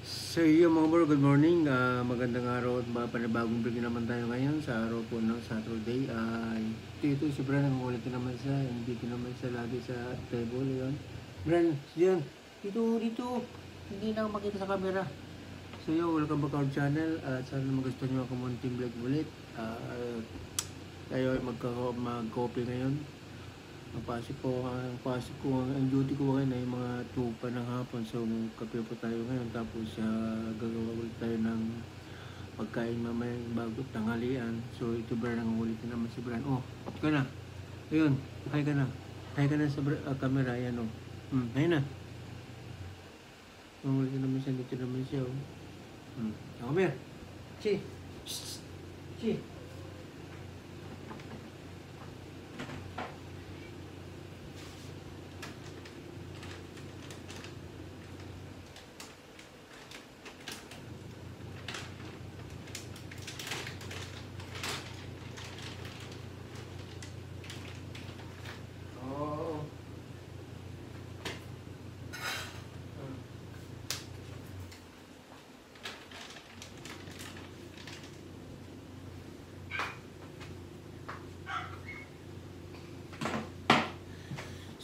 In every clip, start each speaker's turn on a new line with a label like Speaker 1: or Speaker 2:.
Speaker 1: So yun mga bro, good morning. Magandang araw at panibagong video naman tayo ngayon sa araw po ng Saturday. Ito si Bran, nangungulit naman siya. Dito naman siya lagi sa table. Yun. Bran, yun. Dito. Hindi na ako makita sa camera. So yun, welcome back to our channel. At sana magustuhan nyo ako munting vlog ulit. Tayo ay mag-copy ngayon. Ang duty ko ngayon ay mga 2 pa ng hapon. So, kape po tayo ngayon. Tapos, gagawa ulit tayo ng pagkain mamaya bago tanghalian. So, ito Bran, nangungulit na naman si Bran. Oh, ito ka na. Ayun, hi ka na. Hi ka na sa camera. Ayan, oh. Hi na. Nangungulit na naman siya. Dito naman siya, oh. Come here. Chi. Chi.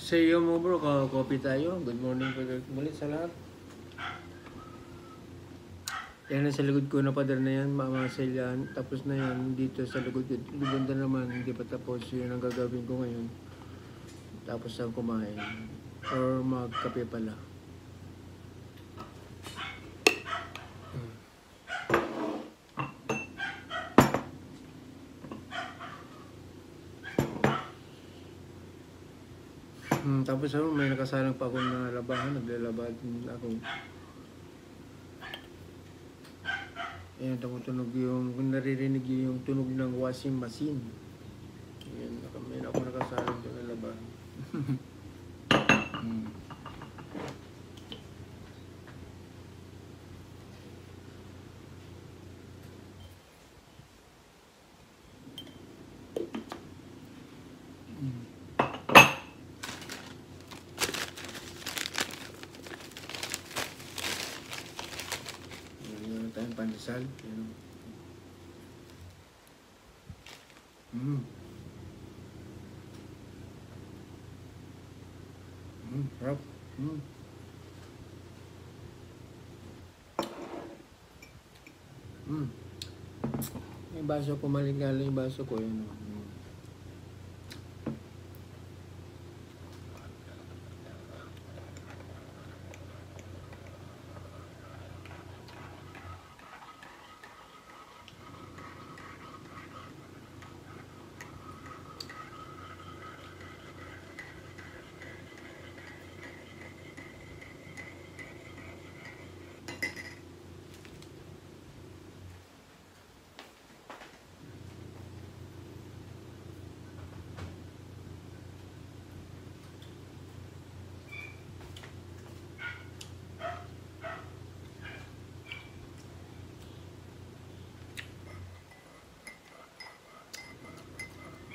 Speaker 1: Sa iyo mo bro, coffee tayo. Good morning po ulit sa lahat. Yan sa likod ko na pader na yan, mamasel yan. Tapos na yan, dito sa likod ko. Banda naman, hindi pa tapos. Yun ang gagawin ko ngayon. Tapos ang kumain. Or magkape pala. Tapos may nakasalang pa akong nalabahan, naglalaba din ako. Ayan, tumutunog yung, kung naririnig yung tunog ng washing machine. Ayan, may ako nakasalang din na labahan. Tayong pandesal. Harap. Yung baso ko, maligala yung baso ko. Yun.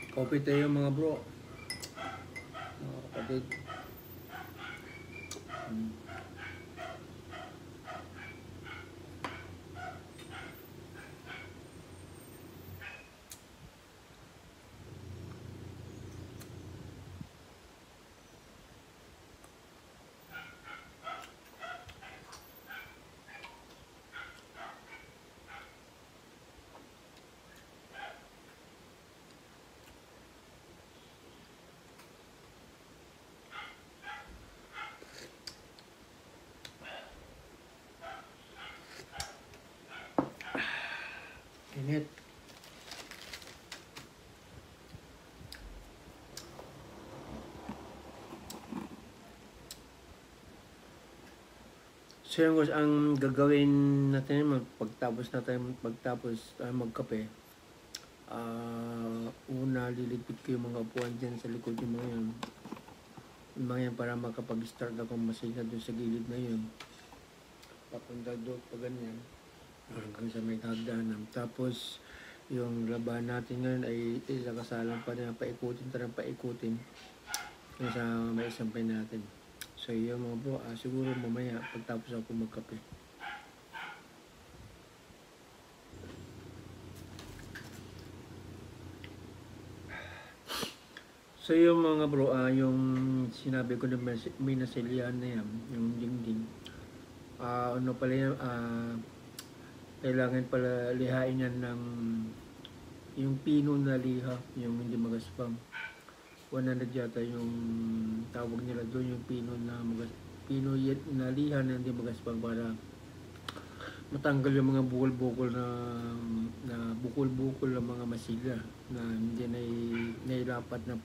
Speaker 1: Coffee tayo mga bro. Mga kapatid. Init. So yun guys, ang gagawin natin pagtapos magkape, una liligpit ko yung mga upuan dyan sa likod yung mga yan. Yung mga yan para makapag-start akong masinga doon sa gilid na yun. Papunta doon pa ganyan. Hanggang sa may hagdanan. Tapos yung laban natin ngayon ay nakasalang pa na paikutin yung sa may sampay natin. So yun mga bro, siguro mamaya pagtapos ako magkape. So yung mga bro, yung sinabi ko na minasilyan na yan, yung dingding. Ano pala yan, kailangan pala lihain yan ng yung pino na liha, yung hindi magaspang. 100 yata yung tawag nila doon, yung pino na na liha na hindi magaspang para matanggal yung mga bukol-bukol na bukol-bukol ng mga masilya na hindi nailapat ng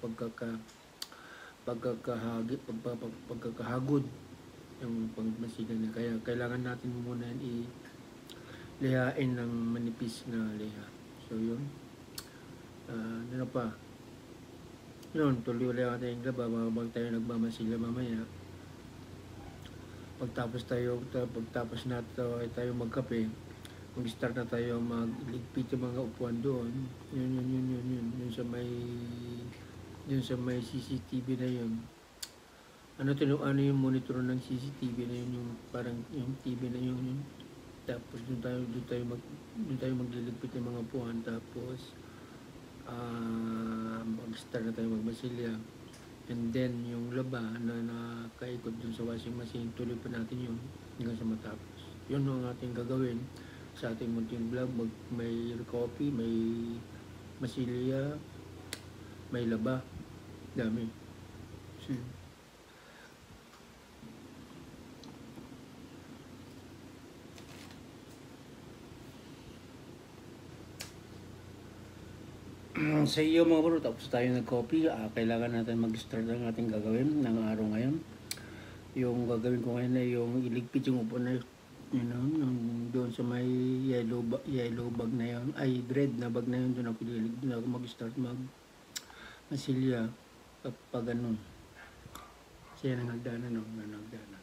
Speaker 1: pagkakahagod yung pagmasilya na. Kaya kailangan natin muna lihain ng manipis na liha. So yun, ano pa, yun, tuloy ulit natin yung laba habang tayo nagmamasilya mamaya. Pagtapos na tayo magkape, mag-start na tayo magligpit yung mga upuan doon. Yun sa may CCTV na yun. Ano yung monitor ng CCTV na yun, yung parang yung TV na yun. Tapos doon tayo magliligpit ng mga upuan. Tapos mag-start na tayo magmasilya. And then, yung laba na nakaikot dun sa washing machine, tuloy pa natin yun hanggang sa matapos. Yun ang ating gagawin sa ating munting vlog. May coffee, may masilya, may laba. Dami. So, sa iyo mga bro, tapos tayo nag-coffee, kailangan natin mag-start ang ating gagawin ng araw ngayon. Yung gagawin ko ngayon ay yung iligpit yung upo na yun, yung doon sa may yellow bag na yun, ay red na bag na yun, doon ako mag-start masilya pag ganun. Kasi yan ang nagdana, nagdana.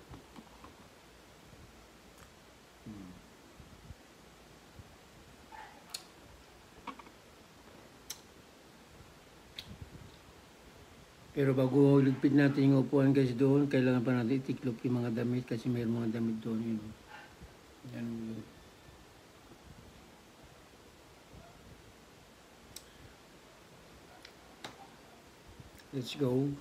Speaker 1: Pero bago ligpit natin yung upuan kasi doon, kailangan pa natin itiklop yung mga damit kasi mayroon mga damit doon yun. Yan yun. Let's go.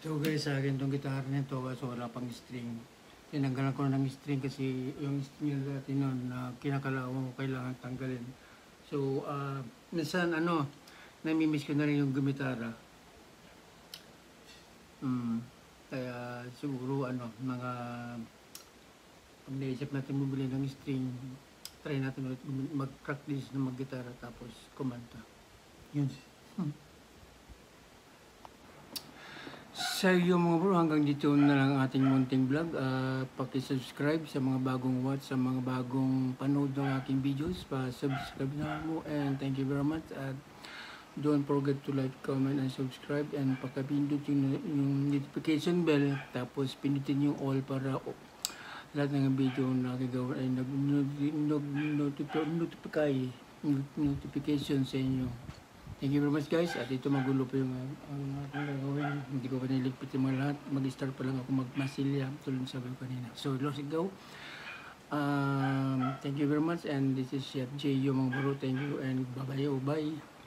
Speaker 1: So guys, sa akin itong gitara nito kasi wala pang string. Tinanggalan ko na ng string kasi yung string dati noon na kinakalawang ko kailangan tanggalin. So, minsan namimiss ko na rin yung gitara. Kaya siguro mga pag naisip natin bumili ng string, try natin ulit mag-practice na mag-gitara tapos kumanta. Yun. Sa iyo mga bro, hanggang dito na lang ating munting vlog. Paki-subscribe sa mga bagong sa mga bagong panood ng aking videos. Pa-subscribe na mo and thank you very much. At don't forget to like, comment, and subscribe. And pakapindot yung notification bell. Tapos pindutin yung all para lahat ng video na gagawin ay notification sa inyo. Thank you very much guys. At ito magulo pa yung aking gagawin. Hindi ko pa niligpit yung mga lahat. Mag-start pa lang ako magmasilya. Tulad sabi ko kanina. So let's go. Thank you very much. And this is Chef J. Yung mga bro. Thank you and bye-bye. Bye.